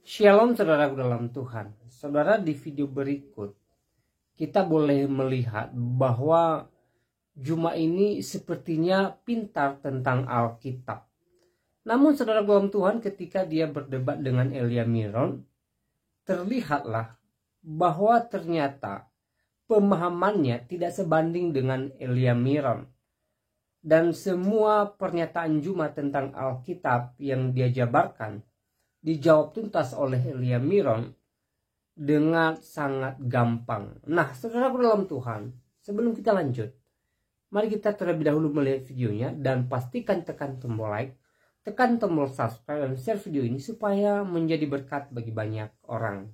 Shalom saudaraku dalam Tuhan. Saudara, di video berikut kita boleh melihat bahwa Juma ini sepertinya pintar tentang Alkitab. Namun saudara dalam Tuhan, ketika dia berdebat dengan Elia Miron, terlihatlah bahwa ternyata pemahamannya tidak sebanding dengan Elia Miron. Dan semua pernyataan Juma tentang Alkitab yang dia jabarkan dijawab tuntas oleh Elia Miron dengan sangat gampang. Nah, saudaraku dalam Tuhan, sebelum kita lanjut, mari kita terlebih dahulu melihat videonya dan pastikan tekan tombol like, tekan tombol subscribe dan share video ini supaya menjadi berkat bagi banyak orang.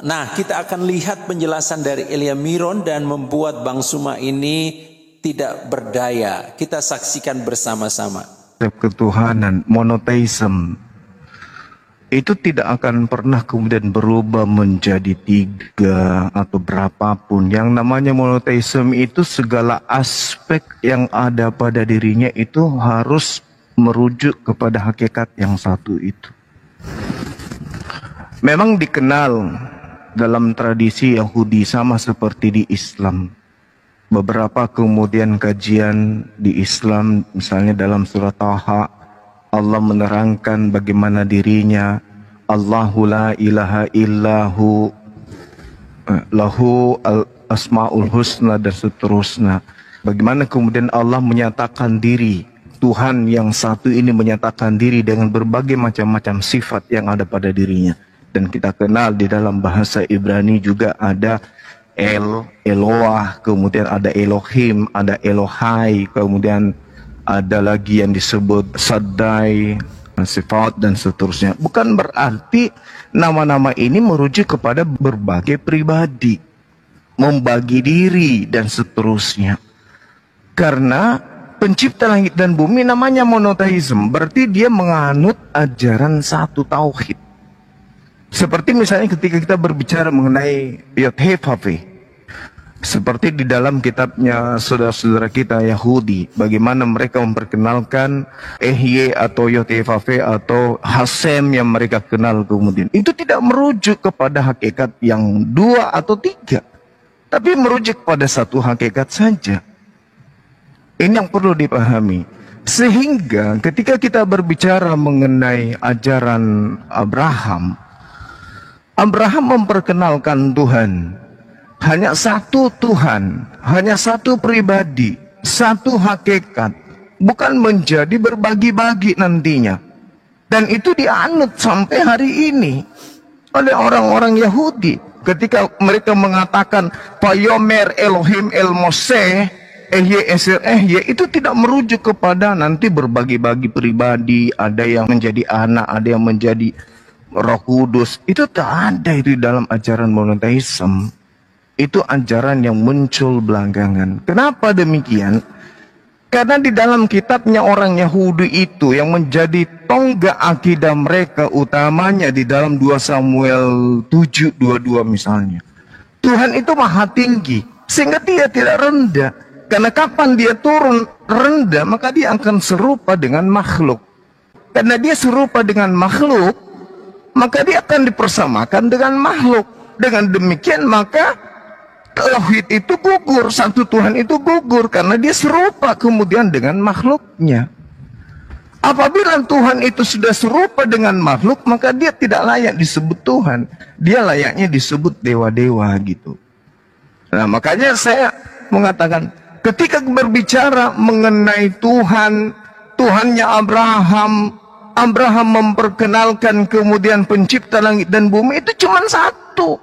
Nah, kita akan lihat penjelasan dari Elia Miron dan membuat Bang Suma ini tidak berdaya. Kita saksikan bersama-sama. Ketuhanan, monotheism, itu tidak akan pernah kemudian berubah menjadi tiga atau berapapun. Yang namanya monotheism itu segala aspek yang ada pada dirinya itu harus merujuk kepada hakikat yang satu itu. Memang dikenal dalam tradisi Yahudi sama seperti di Islam. Beberapa kemudian kajian di Islam, misalnya dalam surat Taha, Allah menerangkan bagaimana dirinya, Allahu la ilaha illahu, lahu al-asma'ul husna dan seterusnya. Bagaimana kemudian Allah menyatakan diri, Tuhan yang satu ini menyatakan diri dengan berbagai macam-macam sifat yang ada pada dirinya. Dan kita kenal di dalam bahasa Ibrani juga ada Eloah, kemudian ada Elohim, ada Elohai, kemudian ada lagi yang disebut Sadai, sifat dan seterusnya. Bukan berarti nama-nama ini merujuk kepada berbagai pribadi, membagi diri dan seterusnya. Karena pencipta langit dan bumi namanya monotheism, berarti dia menganut ajaran satu tauhid. Seperti misalnya ketika kita berbicara mengenai Yod-Heh-Vav-Heh, seperti di dalam kitabnya saudara-saudara kita Yahudi, bagaimana mereka memperkenalkan Ehye atau Yod-Heh-Vav-Heh atau Hasem yang mereka kenal kemudian. Itu tidak merujuk kepada hakikat yang dua atau tiga, tapi merujuk pada satu hakikat saja. Ini yang perlu dipahami. Sehingga ketika kita berbicara mengenai ajaran Abraham memperkenalkan Tuhan. Hanya satu Tuhan, hanya satu pribadi, satu hakikat. Bukan menjadi berbagi-bagi nantinya. Dan itu dianut sampai hari ini oleh orang-orang Yahudi. Ketika mereka mengatakan Vayomer Elohim El Moshe, Ehye Eser Ehye, itu tidak merujuk kepada nanti berbagi-bagi pribadi. Ada yang menjadi anak, ada yang menjadi Roh Kudus. Itu tak ada di dalam ajaran monotheism. Itu ajaran yang muncul belakangan. Kenapa demikian? Karena di dalam kitabnya orang Yahudi itu yang menjadi tonggak akidah mereka utamanya di dalam 2 Samuel 7:22 misalnya. Tuhan itu maha tinggi sehingga dia tidak rendah. Karena kapan dia turun rendah maka dia akan serupa dengan makhluk. Karena dia serupa dengan makhluk, maka dia akan dipersamakan dengan makhluk. Dengan demikian maka tauhid itu gugur, satu Tuhan itu gugur karena dia serupa kemudian dengan makhluknya. Apabila Tuhan itu sudah serupa dengan makhluk, maka dia tidak layak disebut Tuhan. Dia layaknya disebut dewa-dewa gitu. Nah, makanya saya mengatakan ketika berbicara mengenai Tuhan, Tuhannya Abraham memperkenalkan kemudian pencipta langit dan bumi, itu cuma satu.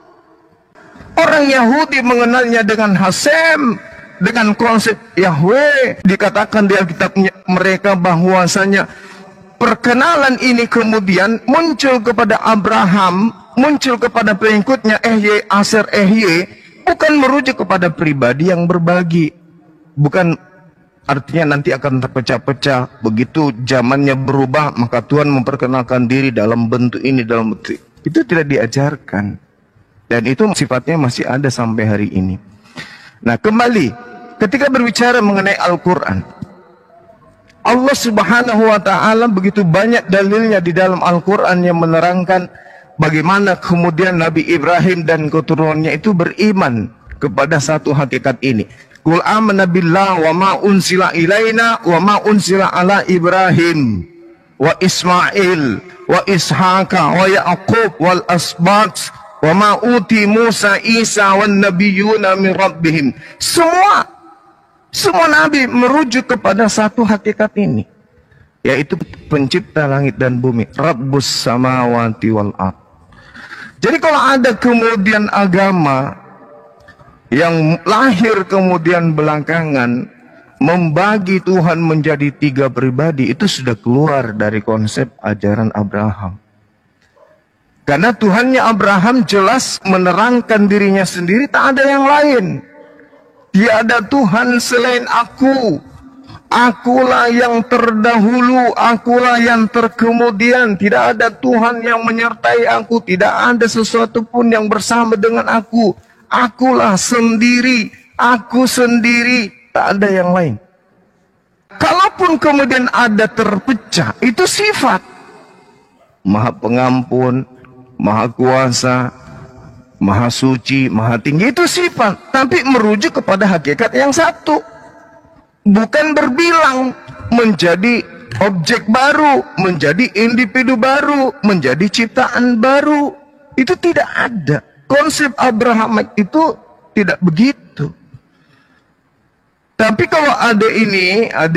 Orang Yahudi mengenalnya dengan Hasem, dengan konsep Yahweh. Dikatakan di Alkitab mereka bahwasanya perkenalan ini kemudian muncul kepada Abraham, muncul kepada pengikutnya Ehye Aser Ehye, bukan merujuk kepada pribadi yang berbagi. Bukan artinya nanti akan terpecah-pecah. Begitu zamannya berubah, maka Tuhan memperkenalkan diri dalam bentuk ini, dalam bentuk itu tidak diajarkan. Dan itu sifatnya masih ada sampai hari ini. Nah, kembali ketika berbicara mengenai Al-Quran, Allah Subhanahu wa ta'ala begitu banyak dalilnya di dalam Al-Quran yang menerangkan bagaimana kemudian Nabi Ibrahim dan keturunannya itu beriman kepada satu hakikat ini. Qul amanna billah wa ma unsila ilaina wa ma unsila ala Ibrahim wa Ismail wa Ishaqa wa Yaqub wal asbat wa ma uti Musa Isa wan nabiyuna min rabbihim. Semua nabi merujuk kepada satu hakikat ini, yaitu pencipta langit dan bumi, Rabbus samawati wal ard. Jadi kalau ada kemudian agama yang lahir kemudian belakangan membagi Tuhan menjadi 3 pribadi, itu sudah keluar dari konsep ajaran Abraham. Karena Tuhannya Abraham jelas menerangkan dirinya sendiri, tak ada yang lain. Tiada Tuhan selain aku. Akulah yang terdahulu, akulah yang terkemudian. Tidak ada Tuhan yang menyertai aku, tidak ada sesuatu pun yang bersama dengan aku. Akulah sendiri, aku sendiri, tak ada yang lain. Kalaupun kemudian ada terpecah, itu sifat. Maha pengampun, maha kuasa, maha suci, maha tinggi, itu sifat. Tapi merujuk kepada hakikat yang satu. Bukan berbilang menjadi objek baru, menjadi individu baru, menjadi ciptaan baru. Itu tidak ada. Konsep Abraham itu tidak begitu. Tapi kalau adik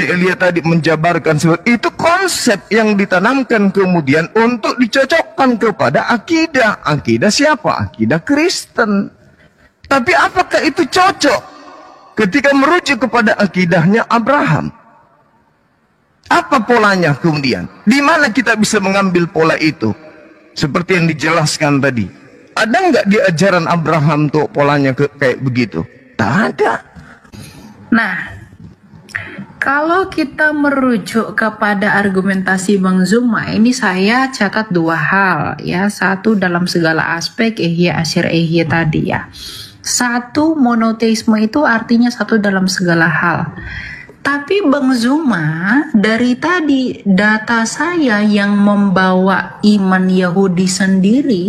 Elia tadi menjabarkan seperti itu, konsep yang ditanamkan kemudian untuk dicocokkan kepada akidah. Akidah siapa? Akidah Kristen. Tapi apakah itu cocok ketika merujuk kepada akidahnya Abraham? Apa polanya kemudian? Di mana kita bisa mengambil pola itu? Seperti yang dijelaskan tadi. Ada nggak di ajaran Abraham tuh polanya kayak begitu? Tak ada. Nah, kalau kita merujuk kepada argumentasi Bang Zuma, ini saya catat 2 hal ya. Satu, dalam segala aspek ihya asyir ihya tadi ya. Satu, monoteisme itu artinya satu dalam segala hal. Tapi Bang Zuma, dari tadi data saya yang membawa iman Yahudi sendiri,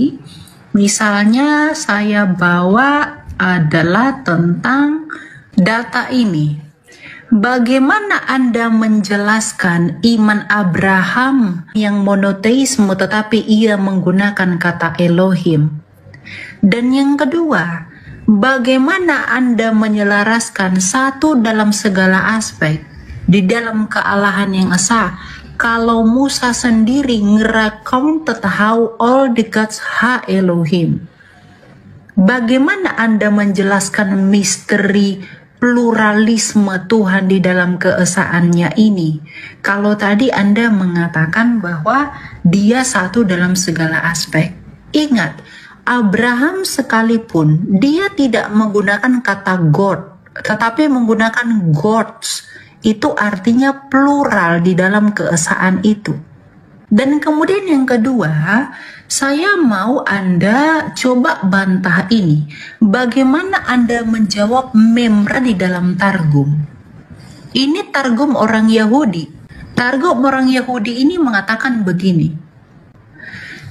misalnya saya bawa adalah tentang data ini. Bagaimana Anda menjelaskan iman Abraham yang monoteisme tetapi ia menggunakan kata Elohim? Dan yang kedua, bagaimana Anda menyelaraskan satu dalam segala aspek di dalam kealahan yang esa, kalau Musa sendiri nge-recounted how all the gods ha Elohim? Bagaimana Anda menjelaskan misteri pluralisme Tuhan di dalam keesaannya ini? Kalau tadi Anda mengatakan bahwa dia satu dalam segala aspek. Ingat, Abraham sekalipun dia tidak menggunakan kata God, tetapi menggunakan gods. Itu artinya plural di dalam keesaan itu. Dan kemudian yang kedua, saya mau Anda coba bantah ini. Bagaimana Anda menjawab memra di dalam Targum? Ini Targum orang Yahudi. Targum orang Yahudi ini mengatakan begini.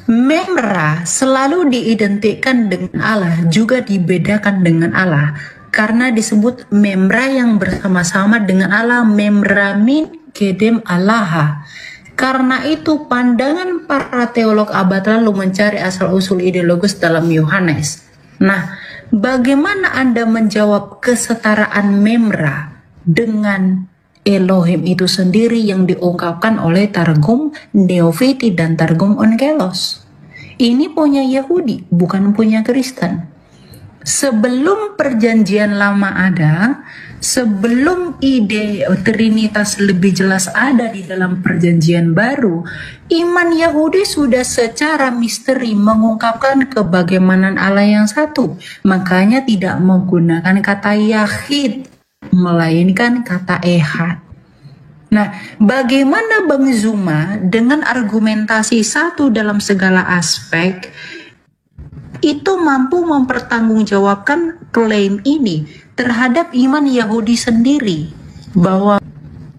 Memra selalu diidentikan dengan Allah, juga dibedakan dengan Allah. Karena disebut memra yang bersama-sama dengan Allah, memra min kedem Allah. Karena itu pandangan para teolog abad lalu mencari asal-usul ideologis dalam Yohanes. Nah, bagaimana Anda menjawab kesetaraan memra dengan Elohim itu sendiri yang diungkapkan oleh Targum Neofiti dan Targum Onkelos? Ini punya Yahudi, bukan punya Kristen. Sebelum perjanjian lama ada, sebelum ide Trinitas lebih jelas ada di dalam perjanjian baru, iman Yahudi sudah secara misteri mengungkapkan kebagaimanan Allah yang satu. Makanya tidak menggunakan kata Yahid, melainkan kata Ehad. Nah, bagaimana Bang Zuma dengan argumentasi satu dalam segala aspek itu mampu mempertanggungjawabkan klaim ini terhadap iman Yahudi sendiri, bahwa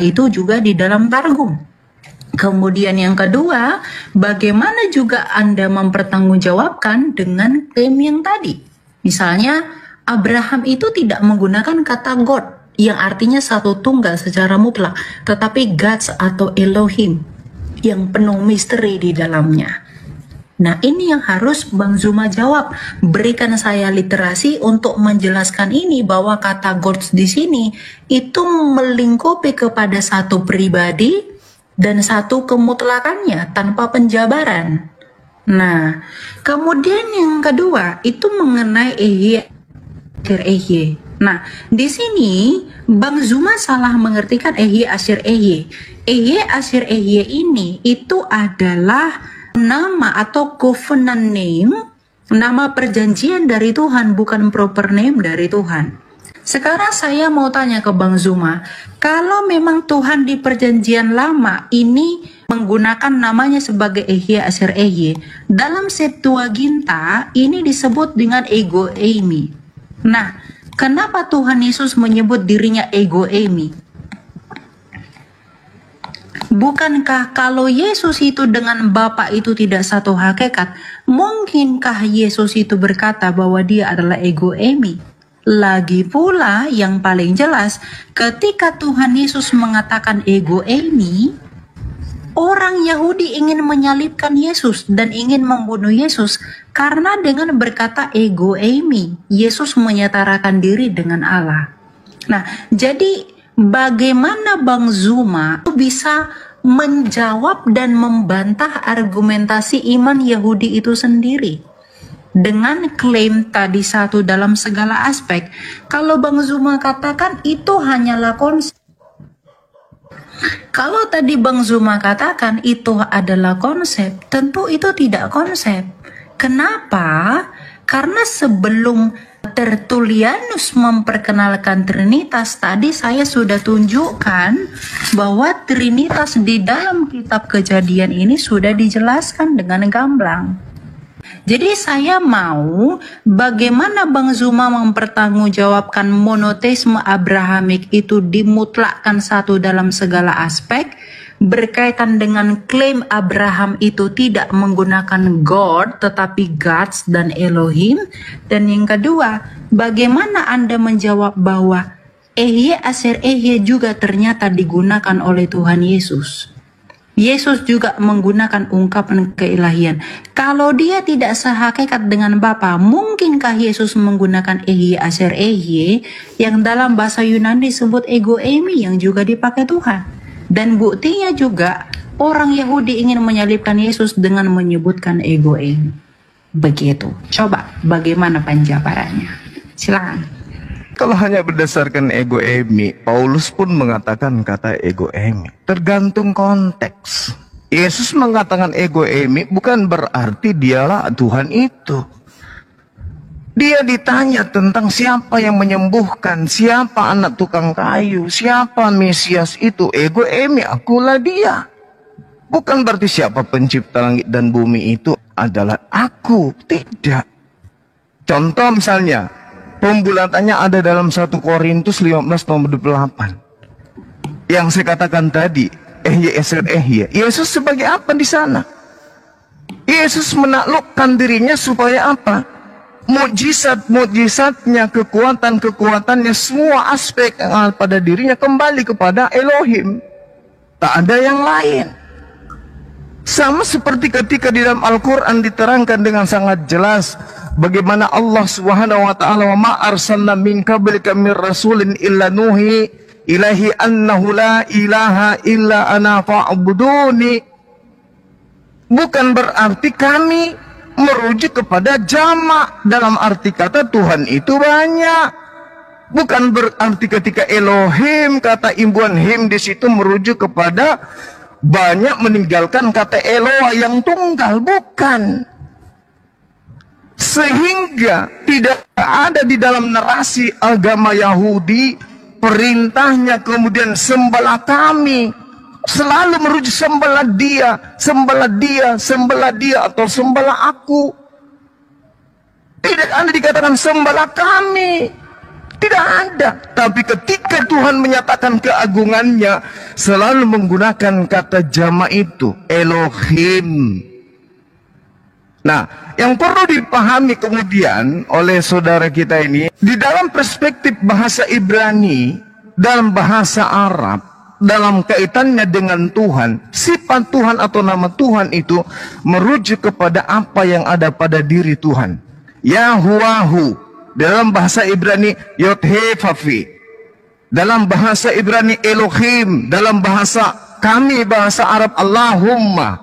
itu juga di dalam Targum. Kemudian yang kedua, bagaimana juga Anda mempertanggungjawabkan dengan klaim yang tadi? Misalnya, Abraham itu tidak menggunakan kata God, yang artinya satu tunggal secara mutlak, tetapi Gods atau Elohim, yang penuh misteri di dalamnya. Nah, ini yang harus Bang Zuma jawab. Berikan saya literasi untuk menjelaskan ini, bahwa kata Gods di sini itu melingkupi kepada satu pribadi dan satu kemutlakannya tanpa penjabaran. Nah, kemudian yang kedua itu mengenai Ehye. Nah, di sini Bang Zuma salah mengertikan Ehye Asyir Ehye. Ehye Asyir Ehye ini itu adalah nama atau covenant name, nama perjanjian dari Tuhan, bukan proper name dari Tuhan. Sekarang saya mau tanya ke Bang Zuma, kalau memang Tuhan di perjanjian lama ini menggunakan namanya sebagai Ehye Asyir Ehye, dalam Septuaginta ini disebut dengan Ego Eimi. Nah, kenapa Tuhan Yesus menyebut dirinya Ego Eimi? Bukankah kalau Yesus itu dengan Bapa itu tidak satu hakikat, mungkinkah Yesus itu berkata bahwa dia adalah Ego Eimi? Lagi pula yang paling jelas, ketika Tuhan Yesus mengatakan Ego Eimi, orang Yahudi ingin menyalibkan Yesus dan ingin membunuh Yesus karena dengan berkata Ego Eimi, Yesus menyetarakan diri dengan Allah. Nah, jadi bagaimana Bang Zuma bisa menjawab dan membantah argumentasi iman Yahudi itu sendiri dengan klaim tadi satu dalam segala aspek? Kalau Bang Zuma katakan itu hanyalah konsep, kalau tadi Bang Zuma katakan itu adalah konsep, tentu itu tidak konsep. Kenapa? Karena sebelum Tertullianus memperkenalkan Trinitas, tadi saya sudah tunjukkan bahwa Trinitas di dalam kitab Kejadian ini sudah dijelaskan dengan gamblang. Jadi saya mau bagaimana Bang Zuma mempertanggungjawabkan monoteisme Abrahamik itu dimutlakkan satu dalam segala aspek, berkaitan dengan klaim Abraham itu tidak menggunakan God tetapi Gods dan Elohim. Dan yang kedua, bagaimana Anda menjawab bahwa Ehye Asyir Ehye juga ternyata digunakan oleh Tuhan Yesus. Yesus juga menggunakan ungkapan keilahian. Kalau dia tidak sehakikat dengan Bapa, mungkinkah Yesus menggunakan Ehye Asyir Ehye yang dalam bahasa Yunani disebut Ego Eimi yang juga dipakai Tuhan? Dan buktinya juga orang Yahudi ingin menyalibkan Yesus dengan menyebutkan Ego Eimi. Begitu. Coba bagaimana penjabarannya? Silakan. Kalau hanya berdasarkan Ego Eimi, Paulus pun mengatakan kata Ego Eimi. Tergantung konteks. Yesus mengatakan Ego Eimi bukan berarti dialah Tuhan itu. Dia ditanya tentang siapa yang menyembuhkan, siapa anak tukang kayu, siapa Mesias itu. Ego Eimi, akulah dia. Bukan berarti siapa pencipta langit dan bumi itu adalah aku. Tidak. Contoh misalnya, pembulatannya ada dalam 1 Korintus 15:28. Yang saya katakan tadi, Ehye Asyir Ehye. Yesus sebagai apa di sana? Yesus menaklukkan dirinya supaya apa? Mukjizat-mukjizatnya, kekuatan-kekuatannya, semua aspek yang ada pada dirinya kembali kepada Elohim. Tak ada yang lain. Sama seperti ketika di dalam Al-Quran diterangkan dengan sangat jelas bagaimana Allah Subhanahu wa ta'ala, wa ma arsalna min qablika mir rasulin illa nuhi ilahi annahu la ilaha illa ana fa'buduni. Bukan berarti kami merujuk kepada jamak dalam arti kata Tuhan itu banyak. Bukan berarti ketika Elohim, kata imbuhan him di situ merujuk kepada banyak meninggalkan kata Eloah yang tunggal. Bukan. Sehingga tidak ada di dalam narasi agama Yahudi perintahnya kemudian sembahlah kami, selalu merujuk sembahlah dia, sembahlah dia, sembahlah dia, atau sembahlah aku. Tidak ada dikatakan sembahlah kami. Tidak ada. Tapi ketika Tuhan menyatakan keagungannya, selalu menggunakan kata jama itu, Elohim. Nah, yang perlu dipahami kemudian oleh saudara kita ini, di dalam perspektif bahasa Ibrani, dalam bahasa Arab, dalam kaitannya dengan Tuhan, sifat Tuhan atau nama Tuhan itu merujuk kepada apa yang ada pada diri Tuhan. Yahuwahu, dalam bahasa Ibrani Yod-He-Vav-He, dalam bahasa Ibrani Elohim, dalam bahasa kami bahasa Arab Allahumma.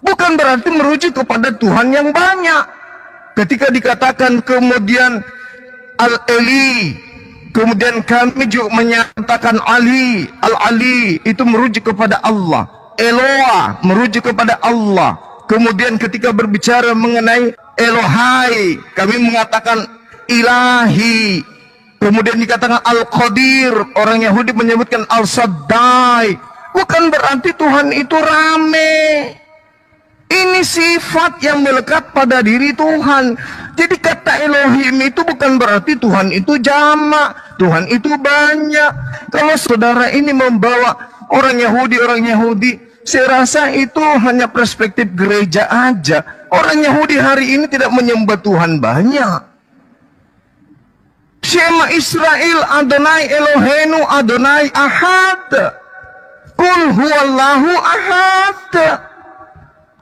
Bukan berarti merujuk kepada Tuhan yang banyak. Ketika dikatakan kemudian Al-Eli, kemudian kami juga menyatakan Ali, Al-Ali, itu merujuk kepada Allah. Eloah merujuk kepada Allah. Kemudian ketika berbicara mengenai Elohai, kami mengatakan Ilahi. Kemudian dikatakan Al-Qadir, orang Yahudi menyebutkan Al-Shaddai. Bukan berarti Tuhan itu rame. Ini sifat yang melekat pada diri Tuhan. Jadi kata Elohim itu bukan berarti Tuhan itu jamak, Tuhan itu banyak. Kalau saudara ini membawa orang Yahudi, saya rasa itu hanya perspektif gereja aja. Orang Yahudi hari ini tidak menyembah Tuhan banyak. Shema Israel, Adonai Eloheinu, Adonai Ahad. Kul huwallahu ahad.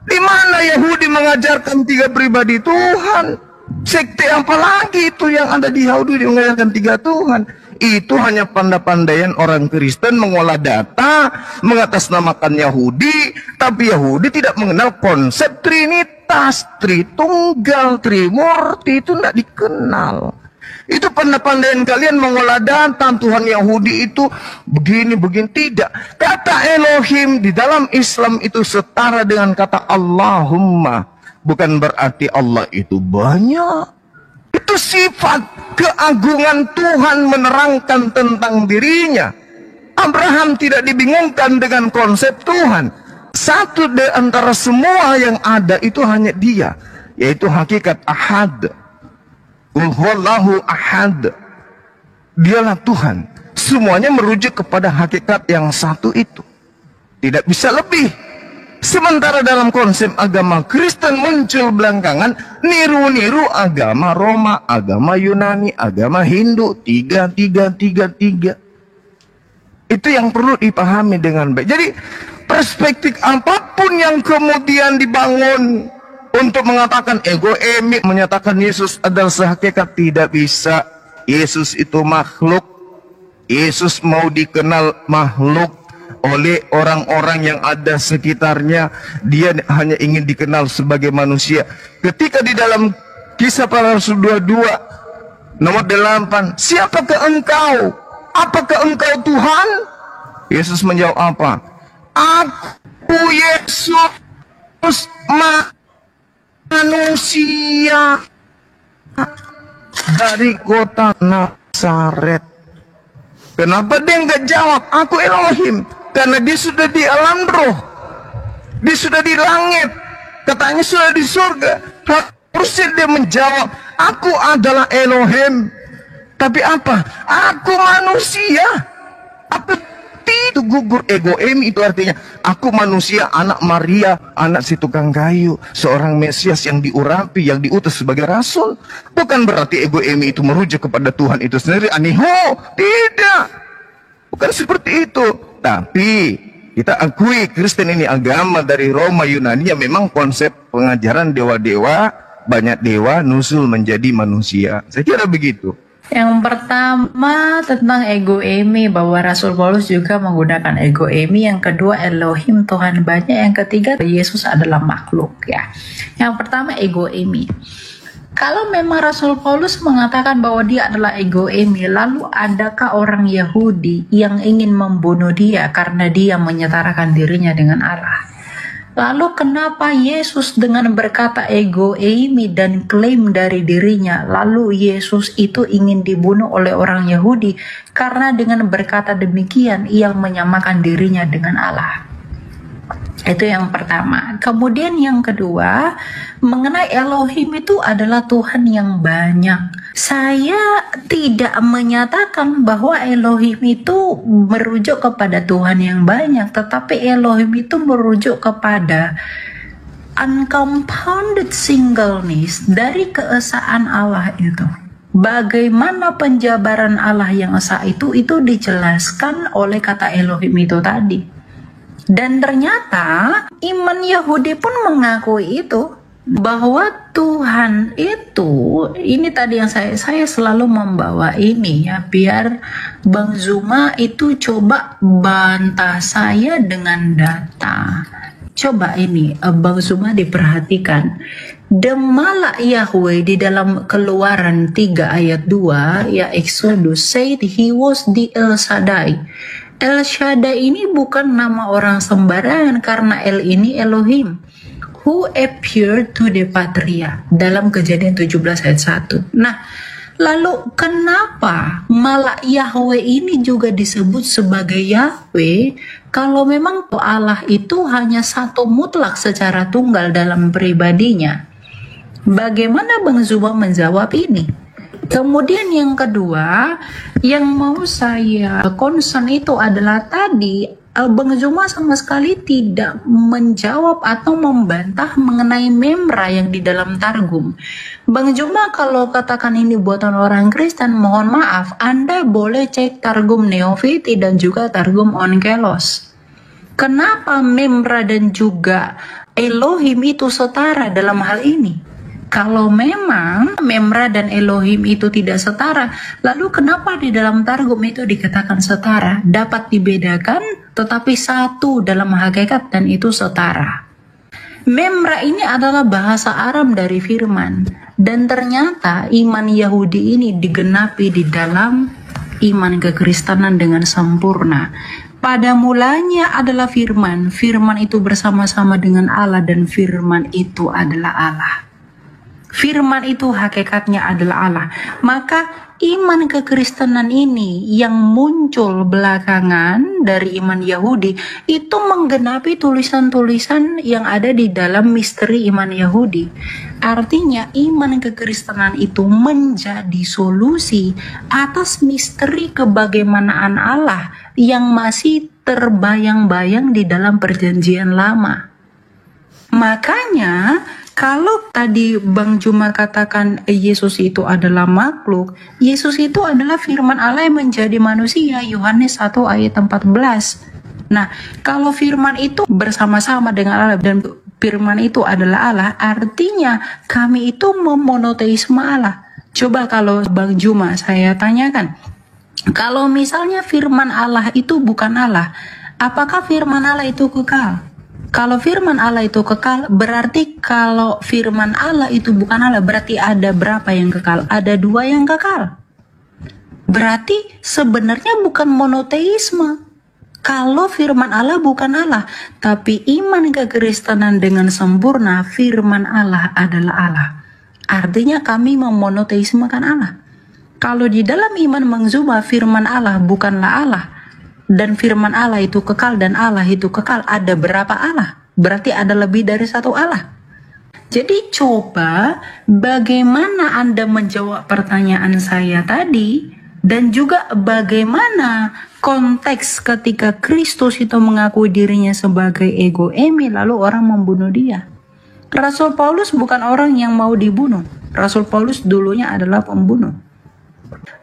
Di mana Yahudi mengajarkan 3 pribadi Tuhan? Sekte apa lagi itu yang ada di Yahudi mengajarkan 3 Tuhan? Itu hanya pandai-pandaian orang Kristen mengolah data, mengatasnamakan Yahudi, tapi Yahudi tidak mengenal konsep Trinitas, Tritunggal, Trimurti, itu tidak dikenal. Itu pandai-pandaian kalian mengolah data, Tuhan Yahudi itu begini, tidak. Kata Elohim di dalam Islam itu setara dengan kata Allahumma. Bukan berarti Allah itu banyak. Itu sifat keagungan Tuhan menerangkan tentang dirinya. Abraham tidak dibingungkan dengan konsep Tuhan. Satu di antara semua yang ada itu hanya dia, yaitu hakikat ahad. Wallahu ahad. Dialah Tuhan. Semuanya merujuk kepada hakikat yang satu itu. Tidak bisa lebih. Sementara dalam konsep agama Kristen muncul belakangan niru-niru agama Roma, agama Yunani, agama Hindu, 3. Itu yang perlu dipahami dengan baik. Jadi perspektif apapun yang kemudian dibangun untuk mengatakan ego emi, menyatakan Yesus adalah sehakikat, tidak bisa. Yesus itu makhluk. Yesus mau dikenal makhluk oleh orang-orang yang ada sekitarnya. Dia hanya ingin dikenal sebagai manusia. Ketika di dalam Kisah Para Rasul 22 nomor 8, siapakah engkau? Apakah engkau Tuhan? Yesus menjawab apa? Aku Yesus manusia dari kota Nazaret. Kenapa dia nggak jawab aku Elohim? Karena dia sudah di alam roh, dia sudah di langit, katanya sudah di surga. Harusnya dia menjawab aku adalah Elohim. Tapi apa? Aku manusia. Apa itu gugur ego emi? Itu artinya aku manusia, anak Maria, anak si tukang kayu, seorang Mesias yang diurapi, yang diutus sebagai rasul. Bukan berarti ego emi itu merujuk kepada Tuhan itu sendiri. Aniho, tidak. Bukan seperti itu. Tapi kita akui Kristen ini agama dari Roma Yunani yang memang konsep pengajaran dewa-dewa, banyak dewa nusul menjadi manusia. Saya kira begitu. Yang pertama tentang ego emi, bahwa Rasul Paulus juga menggunakan ego emi. Yang kedua Elohim, Tuhan banyak. Yang ketiga Yesus adalah makhluk ya. Yang pertama ego emi. Kalau memang Rasul Paulus mengatakan bahwa dia adalah ego emi, lalu adakah orang Yahudi yang ingin membunuh dia karena dia menyetarakan dirinya dengan Allah? Lalu kenapa Yesus dengan berkata ego eimi dan klaim dari dirinya, lalu Yesus itu ingin dibunuh oleh orang Yahudi karena dengan berkata demikian ia menyamakan dirinya dengan Allah? Itu yang pertama. Kemudian yang kedua, mengenai Elohim itu adalah Tuhan yang banyak. Saya tidak menyatakan bahwa Elohim itu merujuk kepada Tuhan yang banyak, tetapi Elohim itu merujuk kepada uncompounded singleness dari keesaan Allah itu. Bagaimana penjabaran Allah yang esa itu dijelaskan oleh kata Elohim itu tadi. Dan ternyata iman Yahudi pun mengakui itu, bahwa Tuhan itu, ini tadi yang saya selalu membawa ini ya, biar Bang Zuma itu coba bantah saya dengan data. Coba ini Bang Zuma diperhatikan. Demala Yahweh di dalam Keluaran 3 ayat 2 ya, Exodus said he was the El Shaddai. El Shaddai ini bukan nama orang sembarangan, karena El ini Elohim who appeared to the Patria dalam Kejadian 17 ayat 1. Nah, lalu kenapa Malak Yahweh ini juga disebut sebagai Yahweh kalau memang Allah itu hanya satu mutlak secara tunggal dalam pribadinya? Bagaimana Bang Zuma menjawab ini? Kemudian yang kedua, yang mau saya concern itu adalah tadi Bang Zuma sama sekali tidak menjawab atau membantah mengenai memra yang di dalam Targum. Bang Zuma kalau katakan ini buatan orang Kristen, mohon maaf, Anda boleh cek Targum Neofiti dan juga Targum Onkelos. Kenapa memra dan juga Elohim itu setara dalam hal ini? Kalau memang memra dan Elohim itu tidak setara, lalu kenapa di dalam Targum itu dikatakan setara? Dapat dibedakan, tetapi satu dalam hakikat dan itu setara. Memra ini adalah bahasa Aram dari firman, dan ternyata iman Yahudi ini digenapi di dalam iman kekristenan dengan sempurna. Pada mulanya adalah firman, firman itu bersama-sama dengan Allah dan firman itu adalah Allah. Firman itu hakikatnya adalah Allah. Maka iman kekristenan ini yang muncul belakangan dari iman Yahudi itu menggenapi tulisan-tulisan yang ada di dalam misteri iman Yahudi. Artinya iman kekristenan itu menjadi solusi atas misteri kebagaimanaan Allah yang masih terbayang-bayang di dalam perjanjian lama. Makanya kalau tadi Bang Zuma katakan Yesus itu adalah makhluk, Yesus itu adalah firman Allah yang menjadi manusia, Yohanes 1 ayat 14. Nah, kalau firman itu bersama-sama dengan Allah dan firman itu adalah Allah, artinya kami itu memonoteisme Allah. Coba kalau Bang Zuma saya tanyakan, kalau misalnya firman Allah itu bukan Allah, apakah firman Allah itu kekal? Kalau firman Allah itu kekal, berarti kalau firman Allah itu bukan Allah, berarti ada berapa yang kekal? Ada 2 yang kekal. Berarti sebenarnya bukan monoteisme. Kalau firman Allah bukan Allah, tapi iman kekristenan dengan sempurna, firman Allah adalah Allah. Artinya kami memonoteismekan Allah. Kalau di dalam iman Bang Zuma, firman Allah bukanlah Allah, dan firman Allah itu kekal dan Allah itu kekal, ada berapa Allah? Berarti ada lebih dari satu Allah. Jadi coba bagaimana Anda menjawab pertanyaan saya tadi, dan juga bagaimana konteks ketika Kristus itu mengakui dirinya sebagai ego eimi lalu orang membunuh dia. Rasul Paulus bukan orang yang mau dibunuh. Rasul Paulus dulunya adalah pembunuh.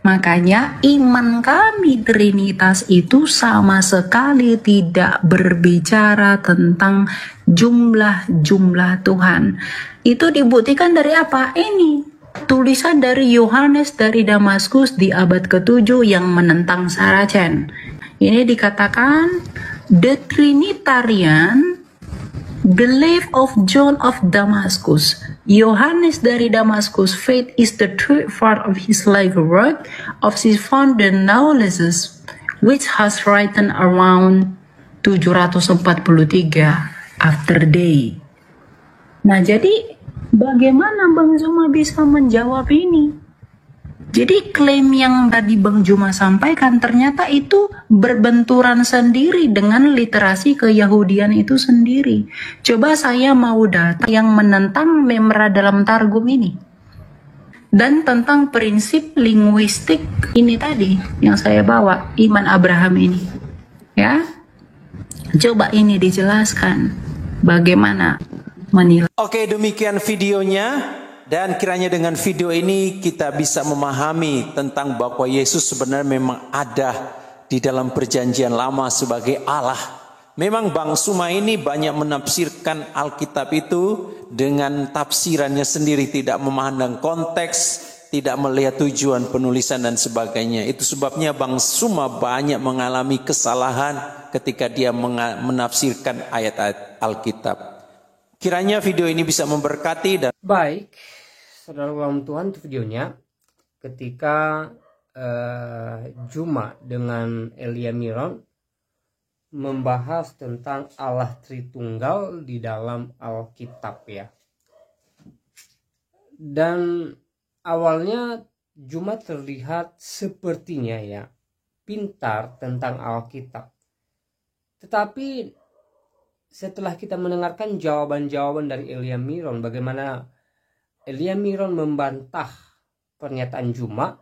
Makanya iman kami Trinitas itu sama sekali tidak berbicara tentang jumlah-jumlah Tuhan. Itu dibuktikan dari apa? Ini tulisan dari Yohanes dari Damaskus di abad ke-7 yang menentang Saracen. Ini dikatakan the Trinitarian belief of John of Damascus. Yohanes dari Damaskus, faith is the true part of his life work of his founder Naulesus, which has written around 743 after day. Nah, jadi bagaimana Bang Zuma bisa menjawab ini? Jadi klaim yang tadi Bang Zuma sampaikan ternyata itu berbenturan sendiri dengan literasi keyahudian itu sendiri. Coba saya mau data yang menentang Memra dalam Targum ini dan tentang prinsip linguistik ini tadi yang saya bawa, iman Abraham ini, ya. Coba ini dijelaskan bagaimana menilai. Oke, demikian videonya. Dan kiranya dengan video ini kita bisa memahami tentang bahwa Yesus sebenarnya memang ada di dalam perjanjian lama sebagai Allah. Memang Bang Suma ini banyak menafsirkan Alkitab itu dengan tafsirannya sendiri, tidak memandang konteks, tidak melihat tujuan penulisan dan sebagainya. Itu sebabnya Bang Suma banyak mengalami kesalahan ketika dia menafsirkan ayat-ayat Alkitab. Kiranya video ini bisa memberkati dan baik, saudara ulang Tuhan, itu videonya ketika Juma dengan Elia Miron membahas tentang Allah Tritunggal di dalam Alkitab, ya. Dan awalnya Juma terlihat sepertinya, ya, pintar tentang Alkitab. Tetapi setelah kita mendengarkan jawaban-jawaban dari Elia Miron, bagaimana Elia Miron membantah pernyataan Juma,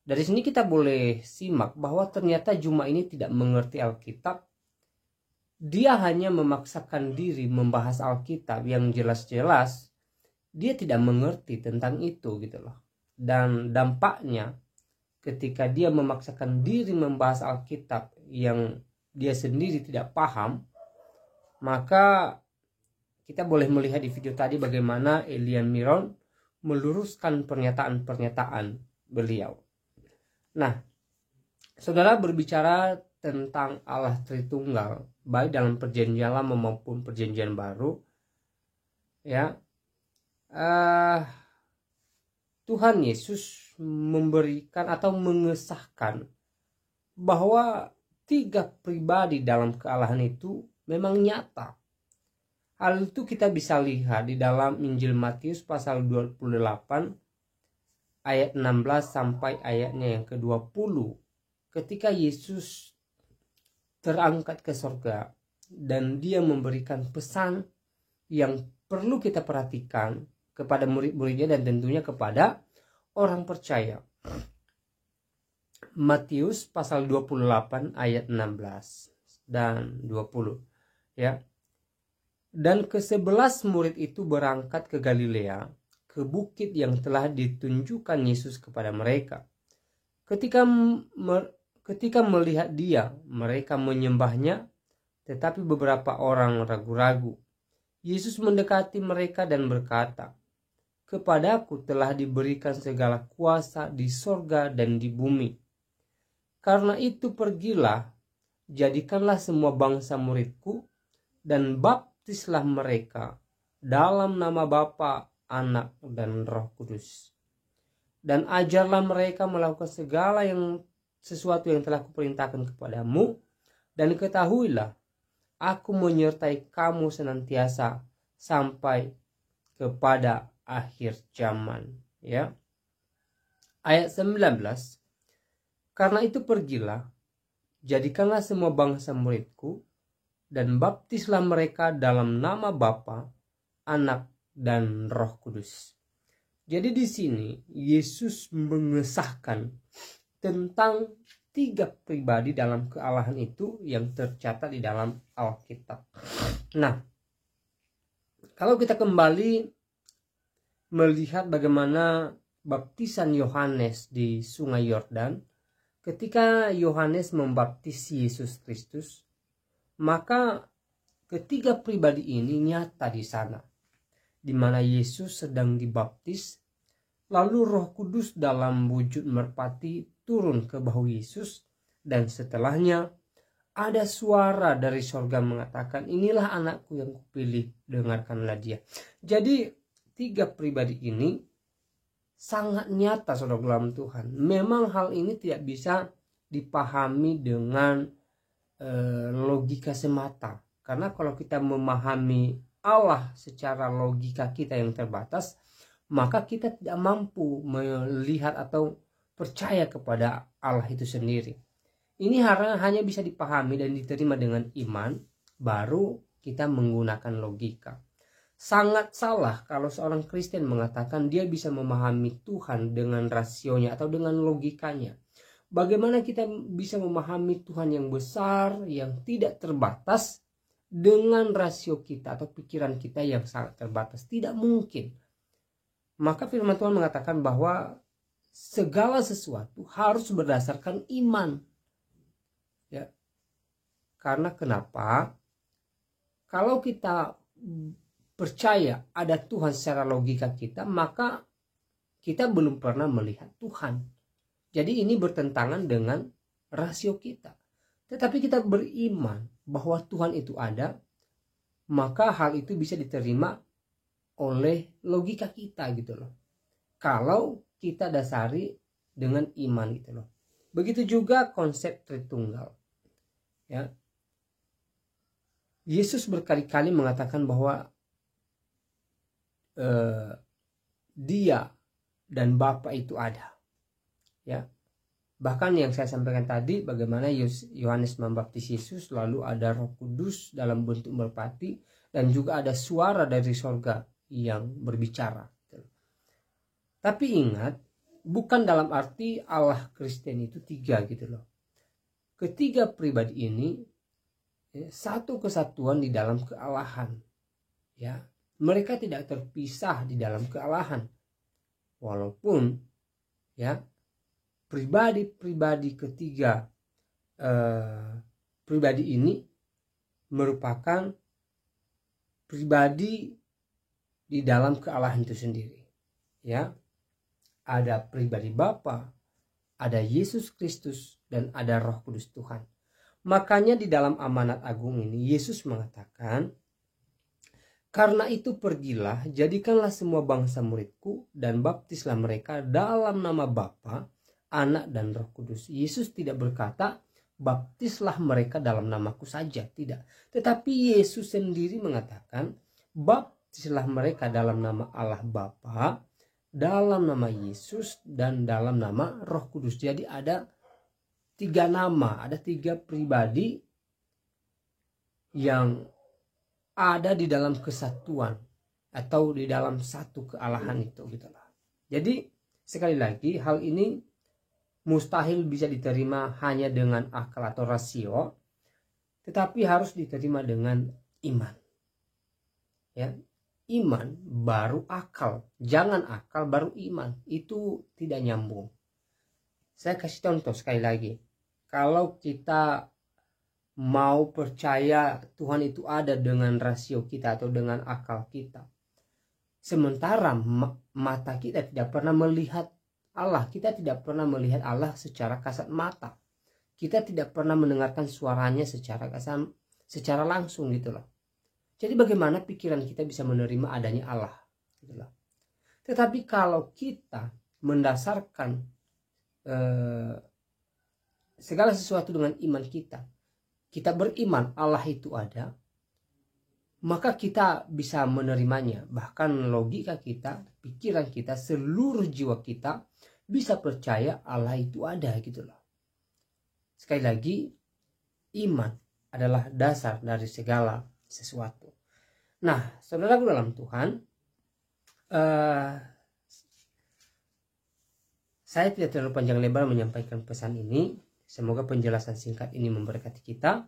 dari sini kita boleh simak bahwa ternyata Juma ini tidak mengerti Alkitab. Dia hanya memaksakan diri membahas Alkitab yang jelas-jelas dia tidak mengerti tentang itu, gitu loh. Dan dampaknya ketika dia memaksakan diri membahas Alkitab yang dia sendiri tidak paham, maka kita boleh melihat di video tadi bagaimana Elia Miron meluruskan pernyataan-pernyataan beliau. Nah, saudara, berbicara tentang Allah Tritunggal, baik dalam perjanjian lama maupun perjanjian baru, ya, Tuhan Yesus memberikan atau mengesahkan bahwa 3 pribadi dalam kealahan itu memang nyata. Hal itu kita bisa lihat di dalam Injil Matius pasal 28 ayat 16 sampai ayatnya yang ke-20. Ketika Yesus terangkat ke surga dan dia memberikan pesan yang perlu kita perhatikan kepada murid-muridnya dan tentunya kepada orang percaya. Matius pasal 28 ayat 16 dan 20, ya. Dan ke-11 murid itu berangkat ke Galilea, ke bukit yang telah ditunjukkan Yesus kepada mereka. Ketika melihat dia, mereka menyembahnya, tetapi beberapa orang ragu-ragu. Yesus mendekati mereka dan berkata, "Kepadaku telah diberikan segala kuasa di sorga dan di bumi. Karena itu pergilah, jadikanlah semua bangsa muridku, dan baptislah mereka dalam nama Bapa, Anak, dan Roh Kudus. Dan ajarlah mereka melakukan segala sesuatu yang telah kuperintahkan kepadamu, dan ketahuilah, aku menyertai kamu senantiasa sampai kepada akhir zaman." Ya. Ayat 19. Karena itu pergilah, jadikanlah semua bangsa muridku, dan baptislah mereka dalam nama Bapa, Anak, dan Roh Kudus. Jadi di sini Yesus mengesahkan tentang 3 pribadi dalam kealahan itu yang tercatat di dalam Alkitab. Nah, kalau kita kembali melihat bagaimana baptisan Yohanes di Sungai Yordan, ketika Yohanes membaptisi Yesus Kristus, maka ketiga pribadi ini nyata di sana, di mana Yesus sedang dibaptis, lalu Roh Kudus dalam wujud merpati turun ke bahu Yesus, dan setelahnya ada suara dari sorga mengatakan, "Inilah anakku yang kupilih, dengarkanlah dia." Jadi 3 pribadi ini sangat nyata, saudara dalam Tuhan. Memang hal ini tidak bisa dipahami dengan logika semata, karena kalau kita memahami Allah secara logika kita yang terbatas, maka kita tidak mampu melihat atau percaya kepada Allah itu sendiri. Ini hanya bisa dipahami dan diterima dengan iman, baru kita menggunakan logika. Sangat salah kalau seorang Kristen mengatakan dia bisa memahami Tuhan dengan rasionya atau dengan logikanya. Bagaimana kita bisa memahami Tuhan yang besar, yang tidak terbatas dengan rasio kita atau pikiran kita yang sangat terbatas? Tidak mungkin. Maka firman Tuhan mengatakan bahwa segala sesuatu harus berdasarkan iman. Ya. Karena kenapa? Kalau kita percaya ada Tuhan secara logika kita, maka kita belum pernah melihat Tuhan. Jadi ini bertentangan dengan rasio kita. Tetapi kita beriman bahwa Tuhan itu ada, maka hal itu bisa diterima oleh logika kita gitu loh. Kalau kita dasari dengan iman gitu loh. Begitu juga konsep Tritunggal. Ya. Yesus berkali-kali mengatakan bahwa dia dan Bapa itu ada. Ya. Bahkan yang saya sampaikan tadi, bagaimana Yohanes membaptis Yesus, lalu ada Roh Kudus dalam bentuk merpati, dan juga ada suara dari sorga yang berbicara. Tapi ingat, bukan dalam arti Allah Kristen itu tiga gitu loh. Ketiga pribadi ini satu kesatuan di dalam kealahan. Ya, mereka tidak terpisah di dalam kealahan. Walaupun ya pribadi ketiga pribadi ini merupakan pribadi di dalam kealahan itu sendiri. Ya, ada pribadi Bapa, ada Yesus Kristus, dan ada Roh Kudus Tuhan. Makanya di dalam amanat agung ini Yesus mengatakan, karena itu pergilah, jadikanlah semua bangsa muridku dan baptislah mereka dalam nama Bapa, Anak dan Roh Kudus. Yesus tidak berkata baptislah mereka dalam namaku saja, tidak. Tetapi Yesus sendiri mengatakan baptislah mereka dalam nama Allah Bapa, dalam nama Yesus, dan dalam nama Roh Kudus. Jadi ada tiga nama, ada tiga pribadi yang ada di dalam kesatuan atau di dalam satu kealahan itu gitulah. Jadi sekali lagi, hal ini mustahil bisa diterima hanya dengan akal atau rasio, tetapi harus diterima dengan iman. Ya, iman baru akal, jangan akal baru iman, itu tidak nyambung. Saya kasih contoh sekali lagi. Kalau kita mau percaya Tuhan itu ada dengan rasio kita atau dengan akal kita, sementara mata kita tidak pernah melihat Allah, kita tidak pernah melihat Allah secara kasat mata, kita tidak pernah mendengarkan suaranya secara langsung gitu loh. Jadi bagaimana pikiran kita bisa menerima adanya Allah gitu loh. Tetapi kalau kita mendasarkan segala sesuatu dengan iman kita beriman Allah itu ada, maka kita bisa menerimanya. Bahkan logika kita, pikiran kita, seluruh jiwa kita bisa percaya Allah itu ada gitu loh. Sekali lagi, iman adalah dasar dari segala sesuatu. Nah, saudaraku dalam Tuhan, saya tidak terlalu panjang lebar menyampaikan pesan ini. Semoga penjelasan singkat ini memberkati kita,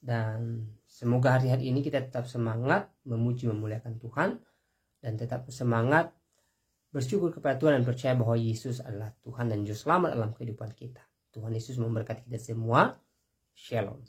dan semoga hari-hari ini kita tetap semangat memuji memuliakan Tuhan, dan tetap semangat bersyukur kepada Tuhan dan percaya bahwa Yesus adalah Tuhan dan Juru Selamat dalam kehidupan kita. Tuhan Yesus memberkati kita semua. Shalom.